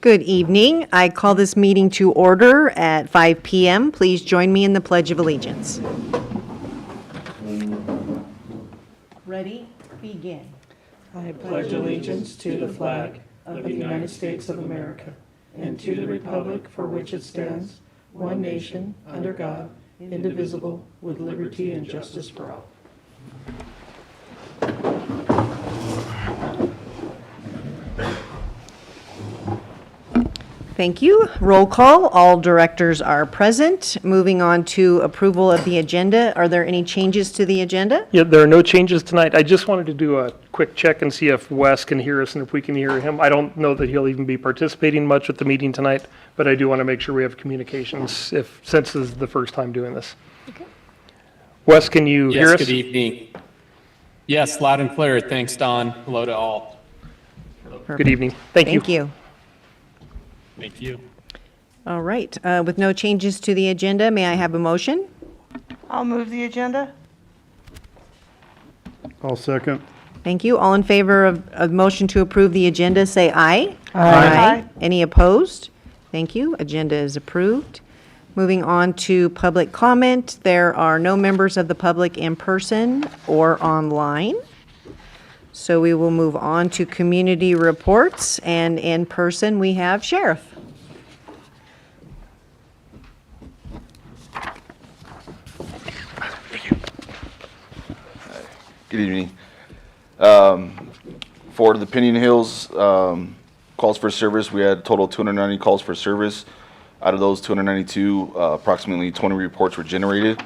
Good evening. I call this meeting to order at 5 p.m. Please join me in the Pledge of Allegiance. Ready? Begin. I pledge allegiance to the flag of the United States of America and to the republic for which it stands, one nation, under God, indivisible, with liberty and justice for all. Thank you. Roll call. All directors are present. Moving on to approval of the agenda. Are there any changes to the agenda? Yeah, there are no changes tonight. I just wanted to do a quick check and see if Wes can hear us and if we can hear him. I don't know that he'll even be participating much at the meeting tonight, but I do want to make sure we have communications since this is the first time doing this. Okay. Wes, can you hear us? Yes, good evening. Yes, loud and clear. Thanks, Don. Hello to all. Good evening. Thank you. Thank you. Thank you. All right. With no changes to the agenda, may I have a motion? I'll move the agenda. I'll second. Thank you. All in favor of motion to approve the agenda, say aye. Aye. Any opposed? Thank you. Agenda is approved. Moving on to public comment. There are no members of the public in person or online. So we will move on to community reports, and in person we have Sheriff. Good evening. For the Piñon Hills calls for service, we had a total of 290 calls for service. Out of those 292, approximately 20 reports were generated.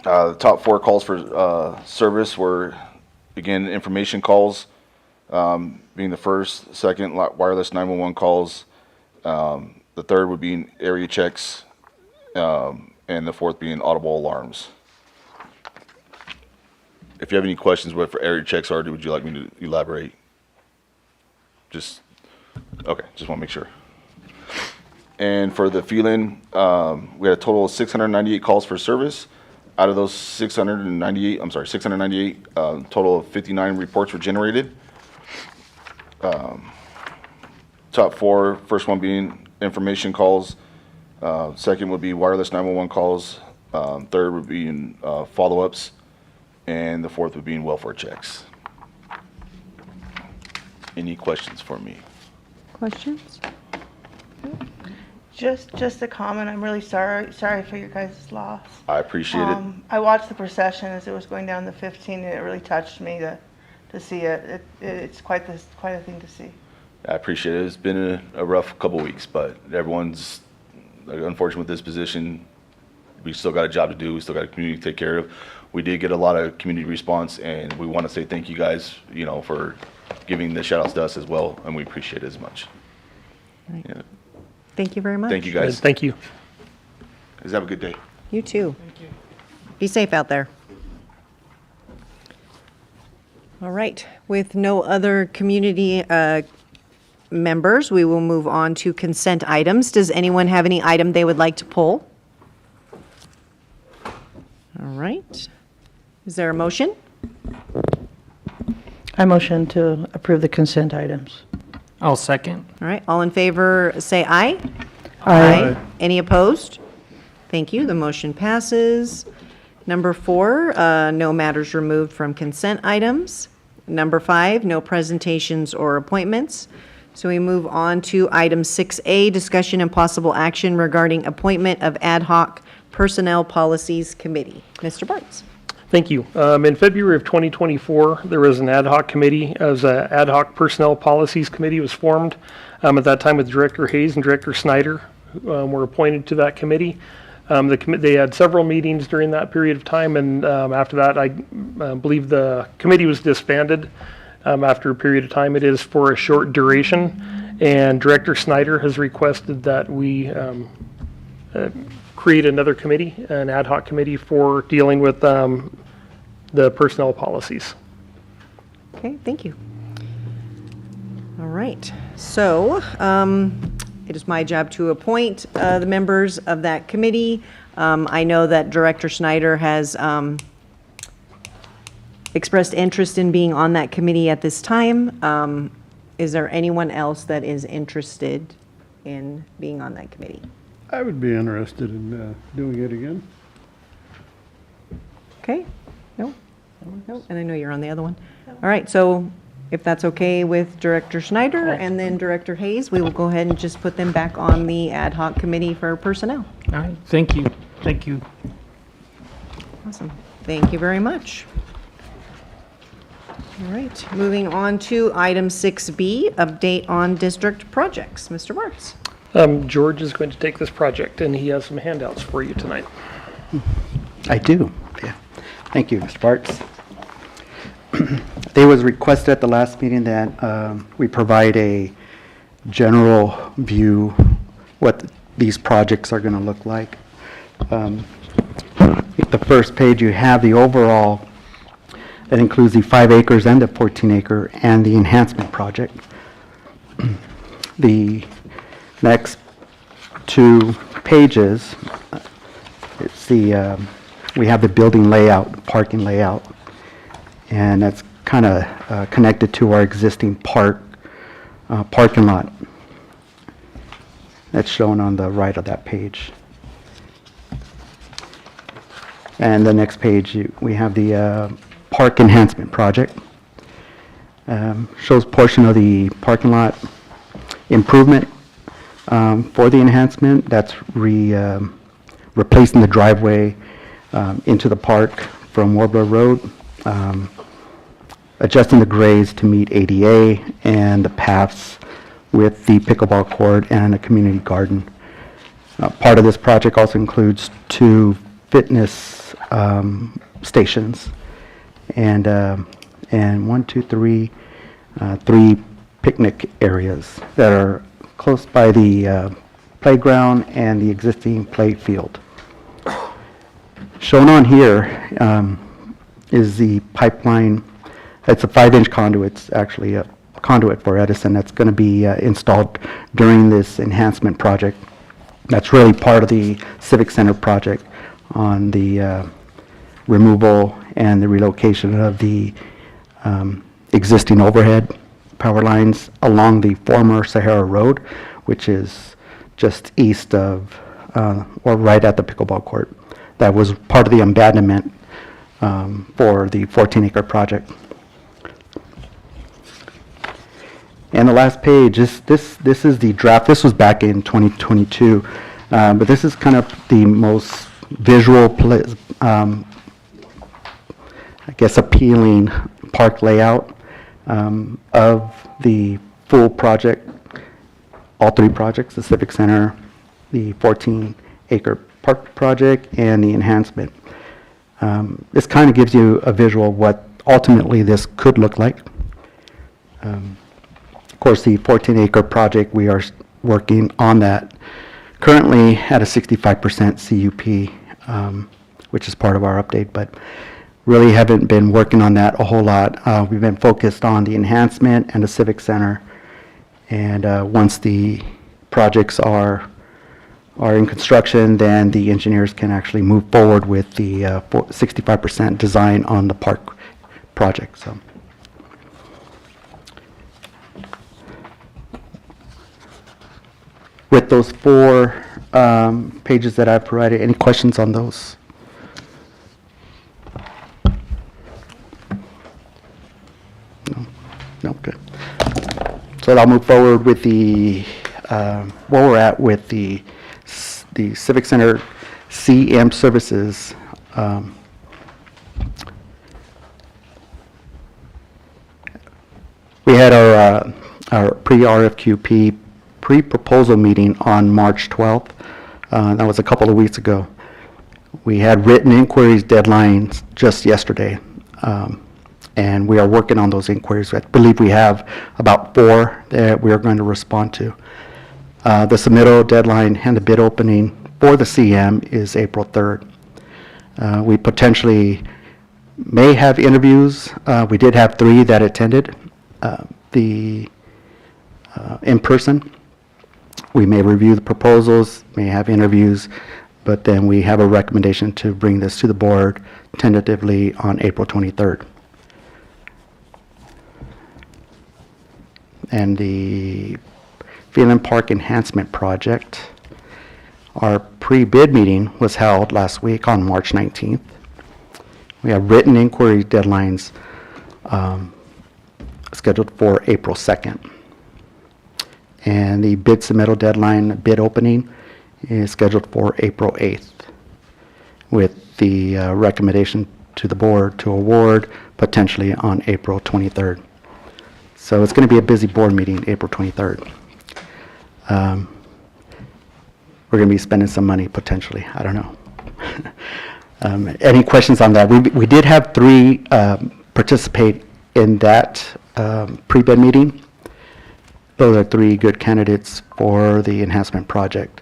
The top 4 calls for service were, again, information calls, being the first, second, wireless 911 calls. The third would be area checks, and the fourth being audible alarms. If you have any questions what for area checks are, would you like me to elaborate? Okay, just want to make sure. And for the Phelan, we had a total of 698 calls for service. Out of those 698, total of 59 reports were generated. Top 4, first one being information calls. Second would be wireless 911 calls. Third would be in follow-ups. And the fourth would be in welfare checks. Any questions for me? Questions? Just a comment. I'm really sorry for your guys' loss. I appreciate it. I watched the procession as it was going down the 15, and it really touched me to see it. It's quite a thing to see. I appreciate it. It's been a rough couple weeks, but everyone's unfortunate with this position. We still got a job to do. We still got a community to take care of. We did get a lot of community response, and we want to say thank you guys, for giving the shout outs to us as well, and we appreciate it as much. Right. Yeah. Thank you very much. Thank you guys. Thank you. Guys, have a good day. You too. Thank you. Be safe out there. All right. With no other community members, we will move on to consent items. Does anyone have any item they would like to pull? All right. Is there a motion? I motion to approve the consent items. I'll second. All right. All in favor, say aye. Aye. Any opposed? Thank you. The motion passes. Number 4, no matters removed from consent items. Number 5, no presentations or appointments. So we move on to item 6A, discussion and possible action regarding appointment of ad hoc Personnel Policies Committee. Mr. Bartz. Thank you. In February of 2024, there was an ad hoc committee, as an ad hoc personnel policies committee was formed. At that time with Director Hayes and Director Snyder were appointed to that committee. They had several meetings during that period of time, and after that, I believe the committee was disbanded after a period of time. It is for a short duration, and Director Snyder has requested that we create another committee, an ad hoc committee for dealing with the personnel policies. Okay, thank you. All right. So it is my job to appoint the members of that committee. I know that Director Snyder has expressed interest in being on that committee at this time. Is there anyone else that is interested in being on that committee? I would be interested in doing it again. Okay, no? No, and I know you're on the other one. All right, so if that's okay with Director Schneider and then Director Hayes, we will go ahead and just put them back on the ad hoc committee for personnel. All right, thank you. Thank you. Awesome. Thank you very much. All right, moving on to item 6B, update on district projects. Mr. Martz. George is going to take this project, and he has some handouts for you tonight. I do, yeah. Thank you, Mr. Bartz. It was requested at the last meeting that we provide a general view what these projects are going to look like. The first page, you have the overall, that includes the 5 acres and the 14 acre and the enhancement project. The next 2 pages, it's the, we have the building layout, parking layout, and that's kind of connected to our existing parking lot. That's shown on the right of that page. And the next page, we have the park enhancement project. Shows portion of the parking lot improvement for the enhancement. That's replacing the driveway into the park from Warbler Road, adjusting the grades to meet ADA, and the paths with the pickleball court and a community garden. Part of this project also includes 2 fitness stations and 3 picnic areas that are close by the playground and the existing play field. Shown on here is the pipeline. It's a 5-inch conduit. It's actually a conduit for Edison that's going to be installed during this enhancement project. That's really part of the Civic Center project on the removal and the relocation of the existing overhead power lines along the former Sahara Road, which is just east of, or right at the pickleball court. That was part of the abandonment for the 14-acre project. And the last page, this is the draft. This was back in 2022, but this is kind of the most visual, I guess, appealing park layout of the full project, all 3 projects, the Civic Center, the 14-acre park project, and the enhancement. This kind of gives you a visual of what ultimately this could look like. Of course, the 14-acre project, we are working on that currently at a 65% CUP, which is part of our update, but really haven't been working on that a whole lot. We've been focused on the enhancement and the Civic Center, and once the projects are in construction, then the engineers can actually move forward with the 65% design on the park project. So. With those 4 pages that I provided, any questions on those? No, good. So I'll move forward with the where we're at with the Civic Center CM services. We had our pre-RFQP pre-proposal meeting on March 12th. That was a couple of weeks ago. We had written inquiries deadlines just yesterday, and we are working on those inquiries. I believe we have about 4 that we are going to respond to. The submittal deadline and the bid opening for the CM is April 3rd. We potentially may have interviews. We did have 3 that attended in person. We may review the proposals, may have interviews, but then we have a recommendation to bring this to the board tentatively on April 23rd. and the Phelan Park Enhancement Project. Our pre-bid meeting was held last week on March 19th. We have written inquiry deadlines scheduled for April 2nd. And the bid submittal deadline, bid opening, is scheduled for April 8th, with the recommendation to the board to award potentially on April 23rd. So it's going to be a busy board meeting, April 23rd. We're going to be spending some money potentially. I don't know. Any questions on that? We did have 3 participate in that pre-bid meeting. Those are 3 good candidates for the enhancement project,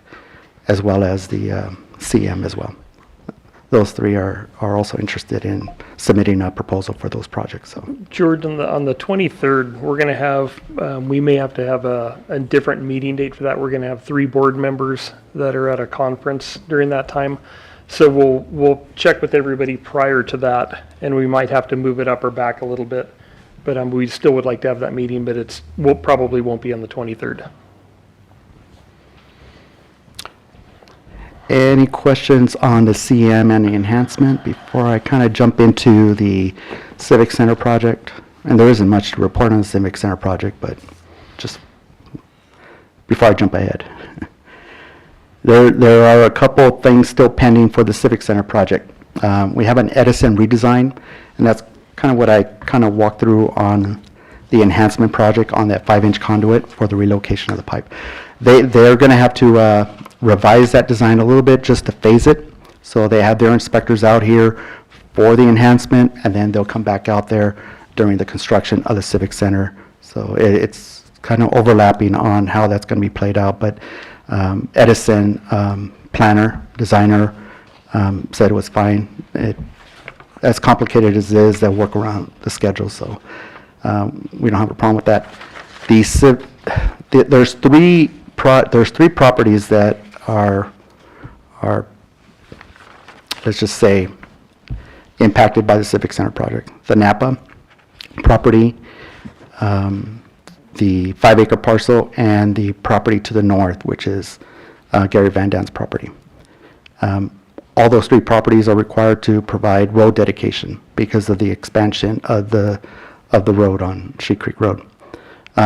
as well as the CM as well. Those 3 are also interested in submitting a proposal for those projects. So, George, on the 23rd, we're going to have, we may have to have a different meeting date for that. We're going to have 3 board members that are at a conference during that time. So we'll check with everybody prior to that, and we might have to move it up or back a little bit. But we still would like to have that meeting, but probably won't be on the 23rd. any questions on the CM and the enhancement before I kind of jump into the Civic Center project? And there isn't much to report on the Civic Center project, but just before I jump ahead. There are a couple of things still pending for the Civic Center project. We have an Edison redesign, and that's kind of what I kind of walked through on the enhancement project on that 5-inch conduit for the relocation of the pipe. They're going to have to revise that design a little bit just to phase it. So they have their inspectors out here for the enhancement, and then they'll come back out there during the construction of the Civic Center. So it's kind of overlapping on how that's going to be played out. But Edison, planner, designer, said it was fine. As complicated as it is, they'll work around the schedule. So we don't have a problem with that. There's three properties that are let's just say impacted by the Civic Center project. The Napa property, the 5-acre parcel, and the property to the north, which is Gary Van Dan's property. All those 3 properties are required to provide road dedication because of the expansion of the road on Sheep Creek Road,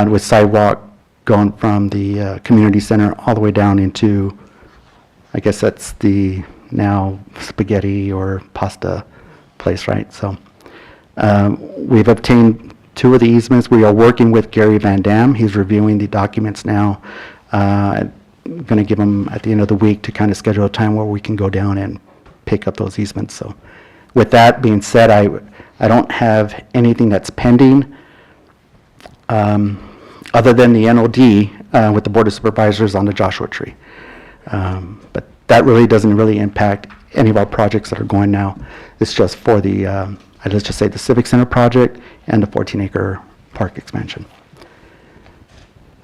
with sidewalk going from the community center all the way down into, I guess that's the now spaghetti or pasta place, right? So we've obtained 2 of the easements. We are working with Gary Van Dam. He's reviewing the documents now. I'm going to give him at the end of the week to kind of schedule a time where we can go down and pick up those easements. So with that being said, I don't have anything that's pending other than the NOD with the Board of Supervisors on the Joshua Tree. But that really doesn't really impact any of our projects that are going now. It's just for the, let's just say the Civic Center project and the 14-acre park expansion.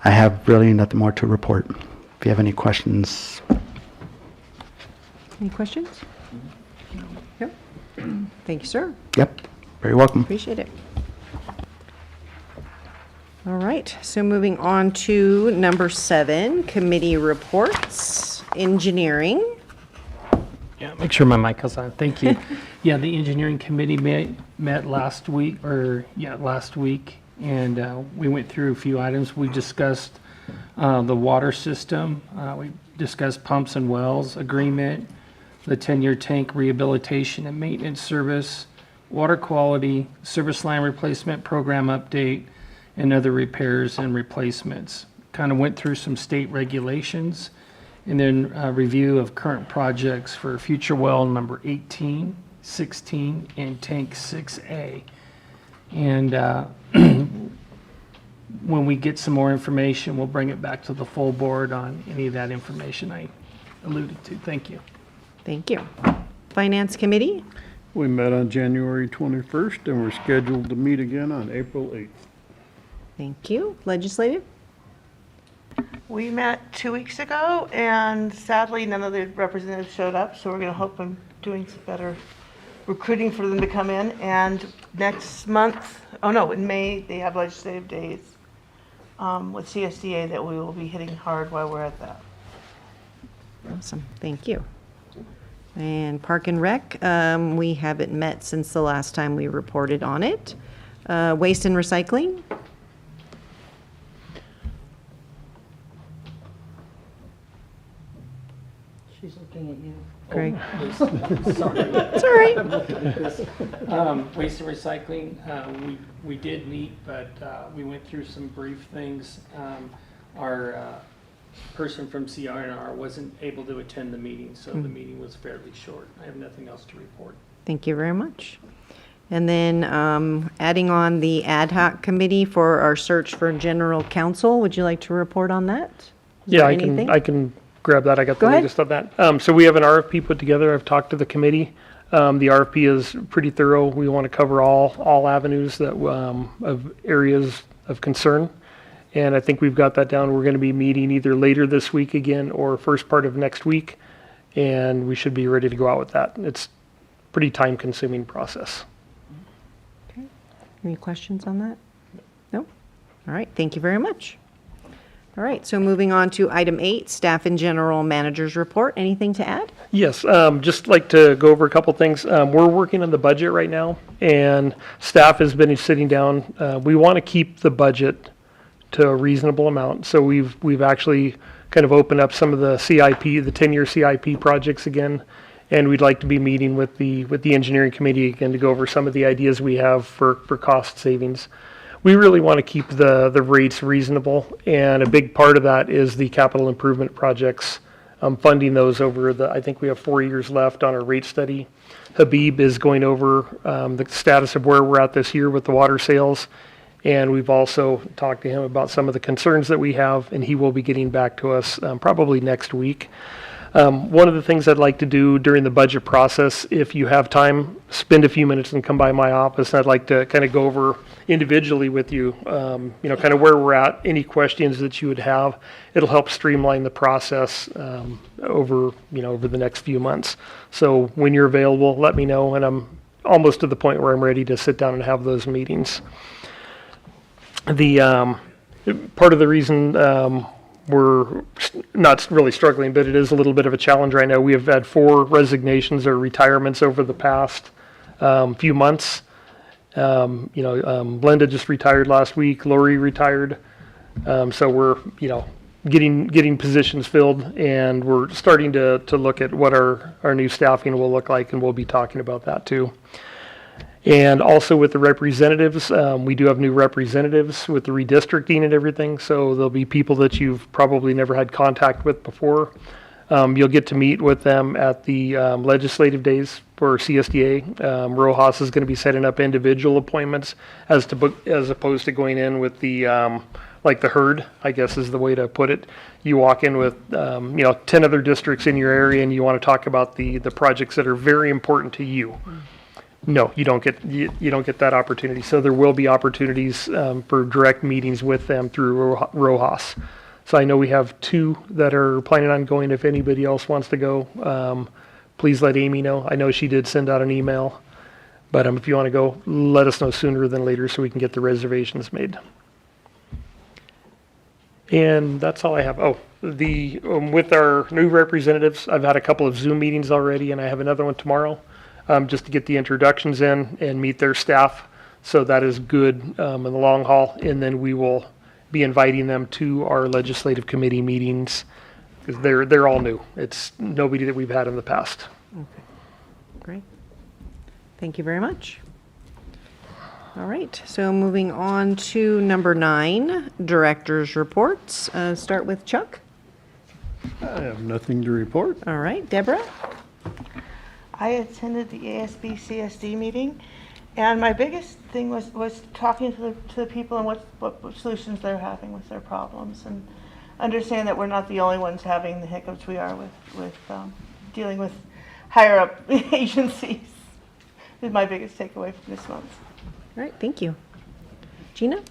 I have really nothing more to report. If you have any questions. Any questions? Yep. Thank you, sir. Yep, very welcome. Appreciate it. All right, so moving on to number 7, committee reports, engineering. Yeah, make sure my mic is on. Thank you. Yeah, the engineering committee met last week, and we went through a few items. We discussed the water system. We discussed pumps and wells agreement, the 10-year tank rehabilitation and maintenance service, water quality, service line replacement program update, and other repairs and replacements. Kind of went through some state regulations, and then a review of current projects for future well number 18, 16, and tank 6A. And when we get some more information, we'll bring it back to the full board on any of that information I alluded to. Thank you. Thank you. Finance committee. We met on January 21st, and we're scheduled to meet again on April 8th. Thank you. Legislative. We met 2 weeks ago, and sadly, none of the representatives showed up, so we're going to hope I'm doing some better recruiting for them to come in. And next month, in May, they have legislative days. with CSDA that we will be hitting hard while we're at that. Awesome, thank you. And Park and Rec, we haven't met since the last time we reported on it. Waste and recycling? She's looking at you. Greg? Sorry. It's all right. Waste and recycling, we did meet, but we went through some brief things. Our person from CRNR wasn't able to attend the meeting, so the meeting was fairly short. I have nothing else to report. Thank you very much. And then adding on the ad hoc committee for our search for general counsel, would you like to report on that? Is Yeah, there I anything? can grab that. I got the Go ahead. latest on that. So we have an RFP put together. I've talked to the committee. The RFP is pretty thorough. We want to cover all avenues that of areas of concern. And I think we've got that down. We're going to be meeting either later this week again or first part of next week. And we should be ready to go out with that. It's a pretty time-consuming process. Okay. Any questions on that? No? All right, thank you very much. All right, so moving on to item 8, staff and general managers report. Anything to add? Yes, just like to go over a couple things. We're working on the budget right now, and staff has been sitting down. We want to keep the budget to a reasonable amount, so we've actually kind of opened up some of the CIP, the 10-year CIP projects again, and we'd like to be meeting with the engineering committee again to go over some of the ideas we have for cost savings. We really want to keep the rates reasonable, and a big part of that is the capital improvement projects, funding those over I think we have 4 years left on our rate study. Habib is going over the status of where we're at this year with the water sales, and we've also talked to him about some of the concerns that we have, and he will be getting back to us probably next week. One of the things I'd like to do during the budget process, if you have time, spend a few minutes and come by my office. I'd like to kind of go over individually with you, kind of where we're at, any questions that you would have. It'll help streamline the process over the next few months. So when you're available, let me know, and I'm almost to the point where I'm ready to sit down and have those meetings. The part of the reason we're not really struggling, but it is a little bit of a challenge right now. We have had 4 resignations or retirements over the past few months. Glenda just retired last week. Lori retired. So we're, getting positions filled, and we're starting to look at what our new staffing will look like, and we'll be talking about that too. And also with the representatives, we do have new representatives with the redistricting and everything. So there'll be people that you've probably never had contact with before. You'll get to meet with them at the legislative days for CSDA. Rojas is going to be setting up individual appointments as opposed to going in with the like the herd, I guess is the way to put it. You walk in with 10 other districts in your area, and you want to talk about the projects that are very important to you. No, you don't get that opportunity. So there will be opportunities for direct meetings with them through Rojas. So I know we have 2 that are planning on going. If anybody else wants to go, please let Amy know. I know she did send out an email, but if you want to go, let us know sooner than later so we can get the reservations made. And that's all I have. Oh, with our new representatives, I've had a couple of Zoom meetings already, and I have another one tomorrow. Just to get the introductions in and meet their staff. So that is good in the long haul. And then we will be inviting them to our legislative committee meetings because they're all new. It's nobody that we've had in the past. Okay, great. Thank you very much. All right, so moving on to number 9, director's reports. Start with Chuck. I have nothing to report. All right, Deborah. I attended the ASB CSD meeting, and my biggest thing was talking to the people and what solutions they're having with their problems, and understand that we're not the only ones having the hiccups we are with dealing with higher up agencies. Is my biggest takeaway from this month. All right, thank you. Gina?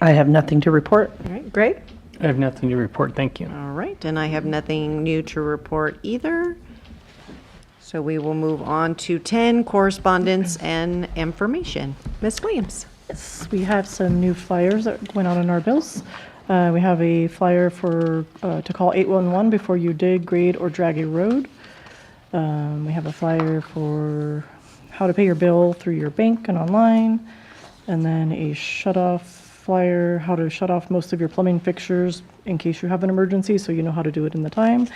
I have nothing to report. All right, Greg? I have nothing to report. Thank you. All right, and I have nothing new to report either. So we will move on to 10, correspondence and information. Ms. Williams. Yes, we have some new flyers that went out on our bills. We have a flyer for, to call 811 before you dig, grade, or drag a road. We have a flyer for how to pay your bill through your bank and online. And then a shut-off flyer, how to shut off most of your plumbing fixtures in case you have an emergency, so you know how to do it in the time.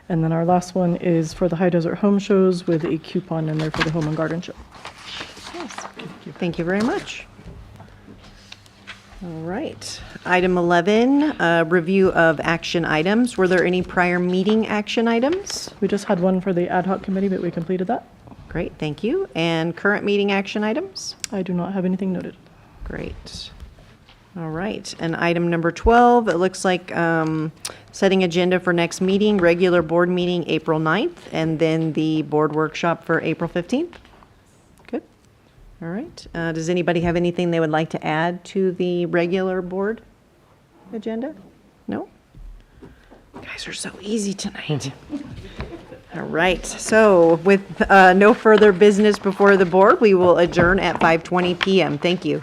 And then our last one is for the High Desert Home Shows with a coupon in there for the Home and Garden Show. Thank you very much. All right. Item 11, review of action items. Were there any prior meeting action items? We just had one for the ad hoc committee, but we completed that. Great, thank you. And current meeting action items? I do not have anything noted. Great. All right. And item number 12, it looks like setting agenda for next meeting, regular board meeting April 9th, and then the board workshop for April 15th. Good. All right. Does anybody have anything they would like to add to the regular board agenda? No? You guys are so easy tonight. All right. So with no further business before the board, we will adjourn at 5:20 PM. Thank you.